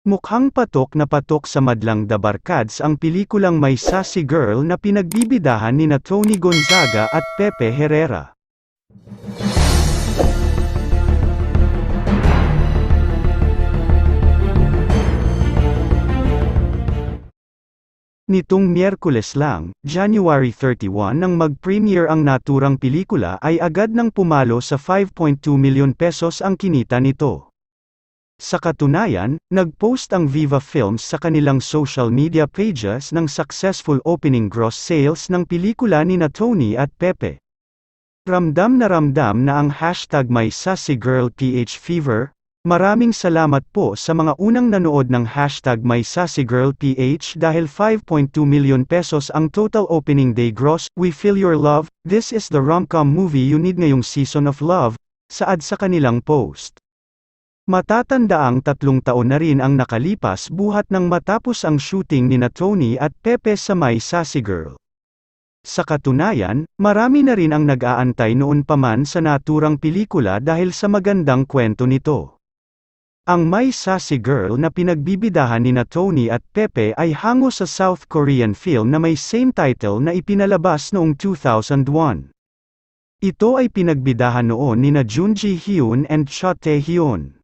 Mukhang patok na patok sa madlang Dabarkads ang pelikulang may sassy girl na pinagbibidahan nina Tony Gonzaga at Pepe Herrera. Nitong Miyerkules lang, January 31 nang mag-premiere ang naturang pelikula ay agad nang pumalo sa 5.2 milyon pesos ang kinita nito. Sa katunayan, nag-post ang Viva Films sa kanilang social media pages ng successful opening gross sales ng pelikula nina Tony at Pepe. Ramdam na ang hashtag #MySassyGirlPHFever. Maraming salamat po sa mga unang nanood ng hashtag #MySassyGirlPH dahil 5.2 milyon pesos ang total opening day gross. We feel your love, this is the rom-com movie you need ngayong season of love, saad sa kanilang post. Matatandaang 3 taon na rin ang nakalipas buhat nang matapos ang shooting nina Tony at Pepe sa My Sassy Girl. Sa katunayan, marami na rin ang nag-aantay noon pa man sa naturang pelikula dahil sa magandang kwento nito. Ang My Sassy Girl na pinagbibidahan nina Tony at Pepe ay hango sa South Korean film na may same title na ipinalabas noong 2001. Ito ay pinagbidahan noon nina Jun Ji Hyun and Cha Tae Hyun.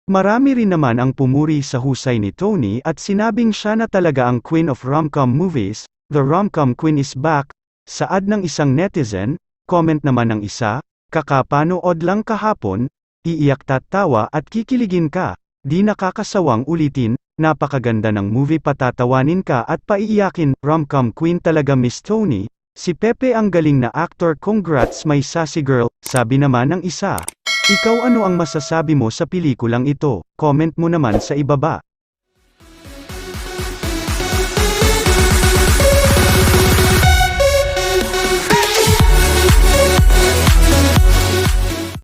Marami rin naman ang pumuri sa husay ni Tony at sinabing siya na talaga ang queen of rom-com movies, the rom-com queen is back, saad ng isang netizen. Comment naman ng isa, kakapanood lang kahapon, iiyak tatawa at kikiligin ka, di nakakasawang ulitin, napakaganda ng movie patatawanin ka at paiiyakin, rom-com queen talaga Miss Tony, si Pepe ang galing na actor congrats My Sassy Girl, sabi naman ng isa. Ikaw ano ang masasabi mo sa pelikulang ito? Comment mo naman sa ibaba.